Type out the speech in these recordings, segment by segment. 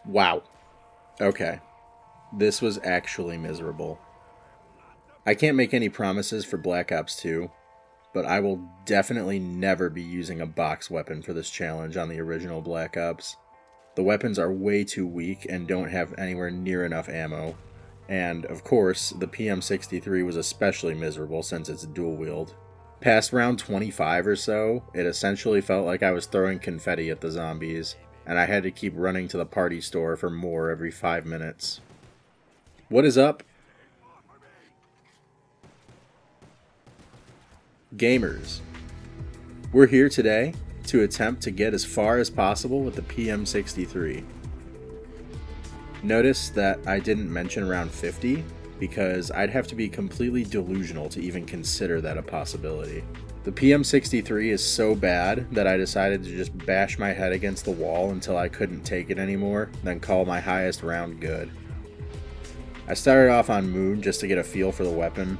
Wow. Okay. This was actually miserable. I can't make any promises for Black Ops 2, but I will definitely never be using a box weapon for this challenge on the original Black Ops. The weapons are way too weak and don't have anywhere near enough ammo. And, of course, the PM63 was especially miserable since it's dual wield. Past round 25 or so, it essentially felt like I was throwing confetti at the zombies, and I had to keep running to the party store for more every 5 minutes. What is up, gamers? We're here today to attempt to get as far as possible with the PM63. Notice that I didn't mention round 50 because I'd have to be completely delusional to even consider that a possibility. The PM63 is so bad that I decided to just bash my head against the wall until I couldn't take it anymore, then call my highest round good. I started off on Moon just to get a feel for the weapon.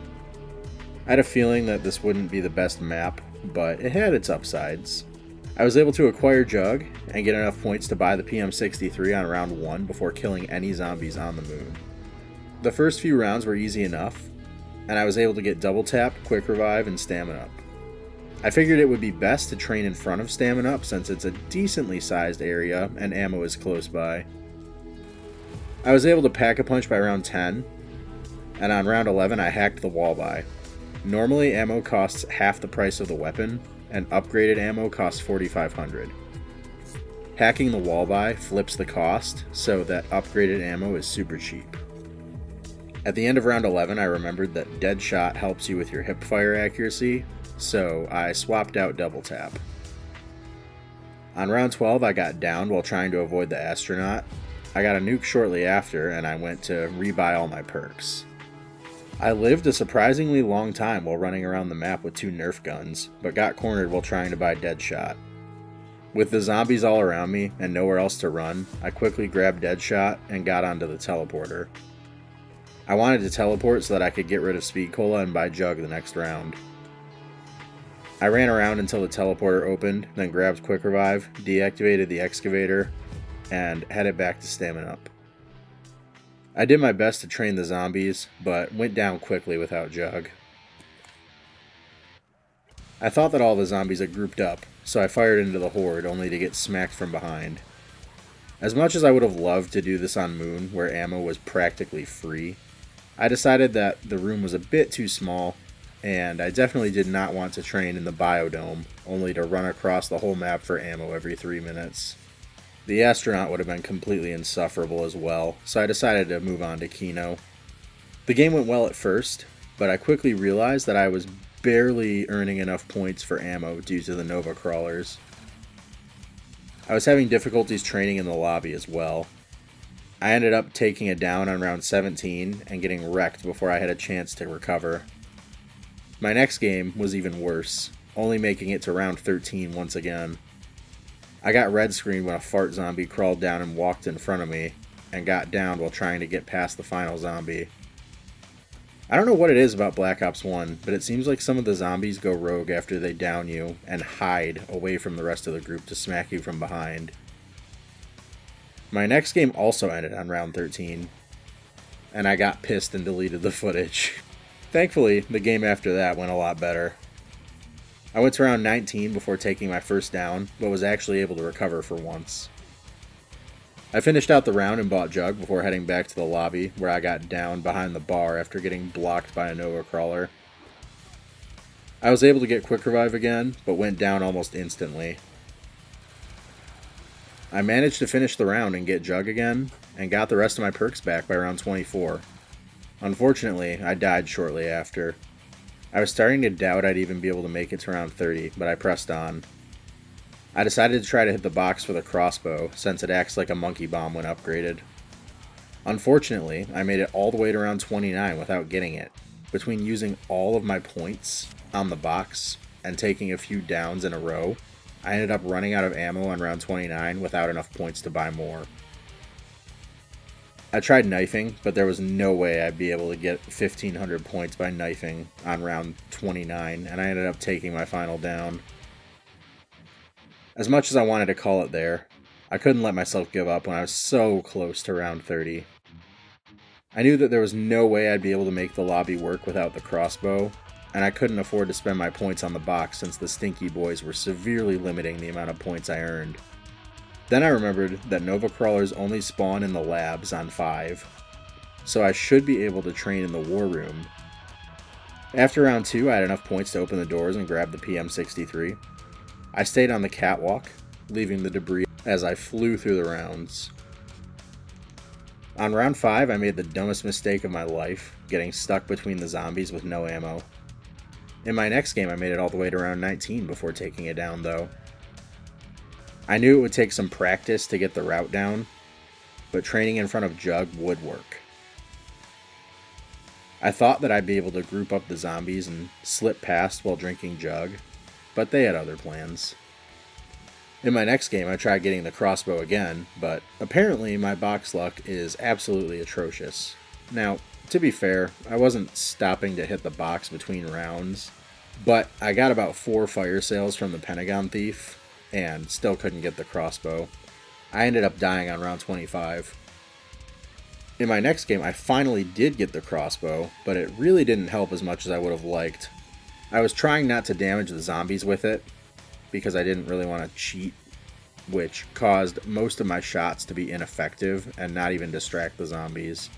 I had a feeling that this wouldn't be the best map, but it had its upsides. I was able to acquire Jug and get enough points to buy the PM63 on round 1 before killing any zombies on the Moon. The first few rounds were easy enough, and I was able to get double tap, quick revive, and stamina up. I figured it would be best to train in front of stamina up since it's a decently sized area and ammo is close by. I was able to pack a punch by round 10, and on round 11 I hacked the wall by. Normally ammo costs half the price of the weapon, and upgraded ammo costs 4,500. Hacking the wall by flips the cost, so that upgraded ammo is super cheap. At the end of round 11 I remembered that dead shot helps you with your hip fire accuracy, so I swapped out double tap. On round 12 I got downed while trying to avoid the astronaut. I got a nuke shortly after and I went to rebuy all my perks. I lived a surprisingly long time while running around the map with 2 Nerf guns, but got cornered while trying to buy Deadshot. With the zombies all around me and nowhere else to run, I quickly grabbed Deadshot and got onto the teleporter. I wanted to teleport so that I could get rid of Speed Cola and buy Jug the next round. I ran around until the teleporter opened, then grabbed Quick Revive, deactivated the excavator, and headed back to Stamina Up. I did my best to train the zombies, but went down quickly without Jug. I thought that all the zombies had grouped up, so I fired into the horde only to get smacked from behind. As much as I would have loved to do this on Moon, where ammo was practically free, I decided that the room was a bit too small, and I definitely did not want to train in the biodome, only to run across the whole map for ammo every 3 minutes. The astronaut would have been completely insufferable as well, so I decided to move on to Kino. The game went well at first, but I quickly realized that I was barely earning enough points for ammo due to the Nova crawlers. I was having difficulties training in the lobby as well. I ended up taking a down on round 17 and getting wrecked before I had a chance to recover. My next game was even worse, only making it to round 13 once again. I got red screened when a fart zombie crawled down and walked in front of me, and got downed while trying to get past the final zombie. I don't know what it is about Black Ops 1, but it seems like some of the zombies go rogue after they down you and hide away from the rest of the group to smack you from behind. My next game also ended on round 13, and I got pissed and deleted the footage. Thankfully, the game after that went a lot better. I went to round 19 before taking my first down, but was actually able to recover for once. I finished out the round and bought Jug before heading back to the lobby, where I got down behind the bar after getting blocked by a Nova crawler. I was able to get Quick Revive again, but went down almost instantly. I managed to finish the round and get Jug again, and got the rest of my perks back by round 24. Unfortunately, I died shortly after. I was starting to doubt I'd even be able to make it to round 30, but I pressed on. I decided to try to hit the box with a crossbow, since it acts like a monkey bomb when upgraded. Unfortunately, I made it all the way to round 29 without getting it. Between using all of my points on the box and taking a few downs in a row, I ended up running out of ammo on round 29 without enough points to buy more. I tried knifing, but there was no way I'd be able to get 1,500 points by knifing on round 29, and I ended up taking my final down. As much as I wanted to call it there, I couldn't let myself give up when I was so close to round 30. I knew that there was no way I'd be able to make the lobby work without the crossbow, and I couldn't afford to spend my points on the box since the stinky boys were severely limiting the amount of points I earned. Then I remembered that Nova Crawlers only spawn in the labs on 5, so I should be able to train in the war room. After round 2, I had enough points to open the doors and grab the PM63. I stayed on the catwalk, leaving the debris as I flew through the rounds. On round 5, I made the dumbest mistake of my life, getting stuck between the zombies with no ammo. In my next game, I made it all the way to round 19 before taking it down, though. I knew it would take some practice to get the route down, but training in front of Jug would work. I thought that I'd be able to group up the zombies and slip past while drinking Jug, but they had other plans. In my next game, I tried getting the crossbow again, but apparently my box luck is absolutely atrocious. Now, to be fair, I wasn't stopping to hit the box between rounds, but I got about 4 fire sales from the Pentagon Thief, and still couldn't get the crossbow. I ended up dying on round 25. In my next game, I finally did get the crossbow, but it really didn't help as much as I would have liked. I was trying not to damage the zombies with it, because I didn't really want to cheat, which caused most of my shots to be ineffective and not even distract the zombies.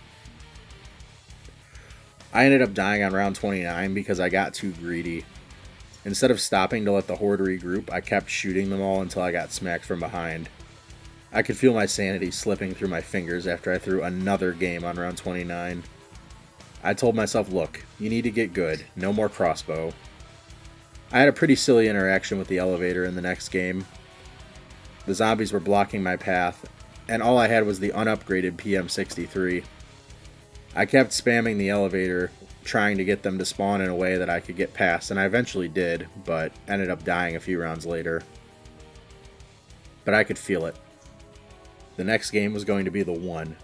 I ended up dying on round 29 because I got too greedy. Instead of stopping to let the horde regroup, I kept shooting them all until I got smacked from behind. I could feel my sanity slipping through my fingers after I threw another game on round 29. I told myself, look, you need to get good, no more crossbow. I had a pretty silly interaction with the elevator in the next game. The zombies were blocking my path, and all I had was the unupgraded PM63. I kept spamming the elevator, trying to get them to spawn in a way that I could get past, and I eventually did, but ended up dying a few rounds later. But I could feel it. The next game was going to be the one.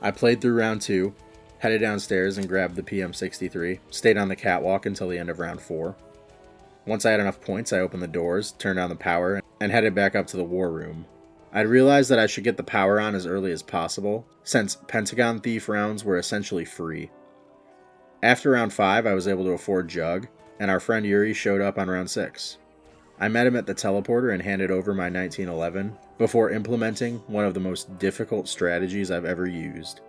I played through round 2, headed downstairs and grabbed the PM63, stayed on the catwalk until the end of round 4. Once I had enough points, I opened the doors, turned on the power, and headed back up to the war room. I realized that I should get the power on as early as possible, since Pentagon Thief rounds were essentially free. After round 5, I was able to afford Jug, and our friend Yuri showed up on round 6. I met him at the teleporter and handed over my 1911 before implementing one of the most difficult strategies I've ever used,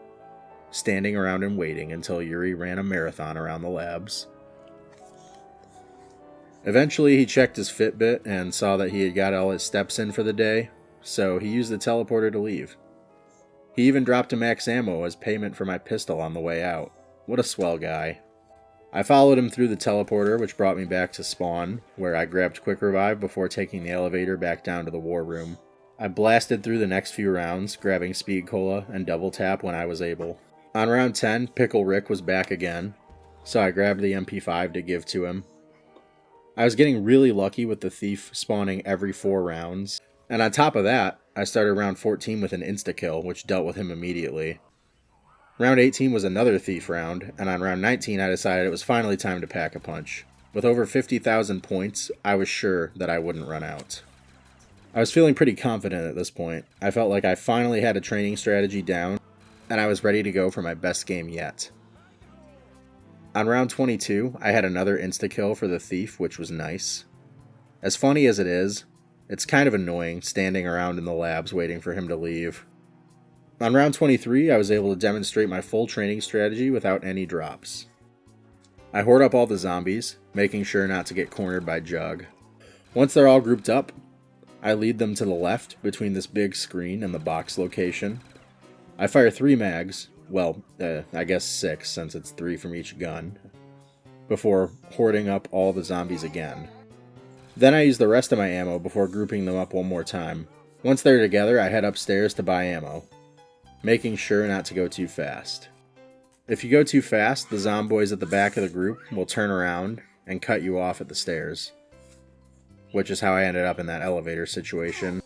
standing around and waiting until Yuri ran a marathon around the labs. Eventually he checked his Fitbit and saw that he had got all his steps in for the day, so he used the teleporter to leave. He even dropped a max ammo as payment for my pistol on the way out. What a swell guy. I followed him through the teleporter, which brought me back to spawn, where I grabbed Quick Revive before taking the elevator back down to the war room. I blasted through the next few rounds, grabbing Speed Cola and Double Tap when I was able. On round 10, Pickle Rick was back again, so I grabbed the MP5 to give to him. I was getting really lucky with the Thief spawning every 4 rounds, and on top of that, I started round 14 with an insta-kill, which dealt with him immediately. Round 18 was another Thief round, and on round 19 I decided it was finally time to pack a punch. With over 50,000 points, I was sure that I wouldn't run out. I was feeling pretty confident at this point. I felt like I finally had a training strategy down, and I was ready to go for my best game yet. On round 22, I had another insta-kill for the Thief, which was nice. As funny as it is, it's kind of annoying standing around in the labs waiting for him to leave. On round 23, I was able to demonstrate my full training strategy without any drops. I hoard up all the zombies, making sure not to get cornered by Jug. Once they're all grouped up, I lead them to the left between this big screen and the box location. I fire 3 mags, well, I guess 6 since it's 3 from each gun, before hoarding up all the zombies again. Then I use the rest of my ammo before grouping them up one more time. Once they're together, I head upstairs to buy ammo, making sure not to go too fast. If you go too fast, the zomboys at the back of the group will turn around and cut you off at the stairs, which is how I ended up in that elevator situation.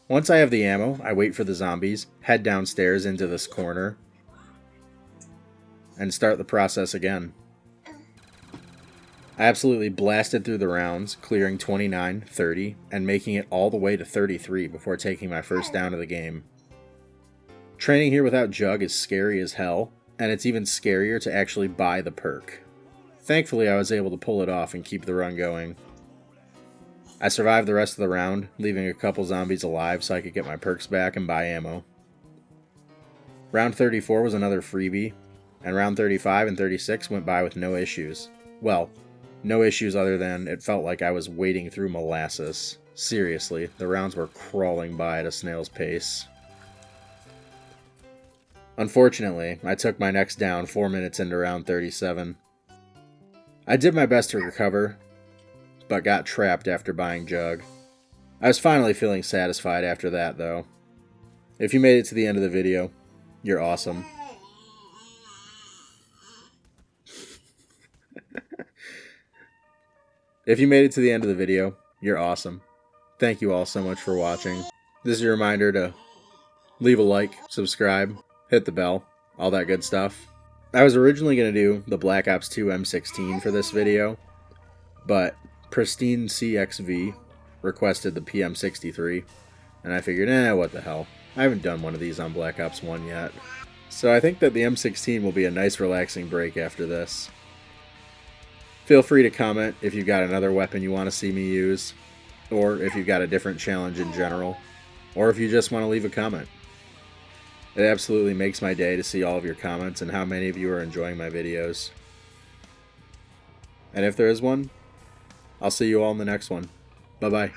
Once I have the ammo, I wait for the zombies, head downstairs into this corner, and start the process again. I absolutely blasted through the rounds, clearing 29, 30, and making it all the way to 33 before taking my first down of the game. Training here without Jug is scary as hell, and it's even scarier to actually buy the perk. Thankfully, I was able to pull it off and keep the run going. I survived the rest of the round, leaving a couple zombies alive so I could get my perks back and buy ammo. Round 34 was another freebie, and round 35 and 36 went by with no issues. Well, no issues other than it felt like I was wading through molasses. Seriously, the rounds were crawling by at a snail's pace. Unfortunately, I took my next down 4 minutes into round 37. I did my best to recover, but got trapped after buying Jug. I was finally feeling satisfied after that, though. If you made it to the end of the video, you're awesome. If you made it to the end of the video, you're awesome. Thank you all so much for watching. This is your reminder to leave a like, subscribe, hit the bell, all that good stuff. I was originally going to do the Black Ops 2 M16 for this video, but Pristine CXV requested the PM63, and I figured, what the hell. I haven't done one of these on Black Ops 1 yet. So I think that the M16 will be a nice relaxing break after this. Feel free to comment if you've got another weapon you want to see me use, or if you've got a different challenge in general, or if you just want to leave a comment. It absolutely makes my day to see all of your comments and how many of you are enjoying my videos. And if there is one, I'll see you all in the next one. Bye-bye.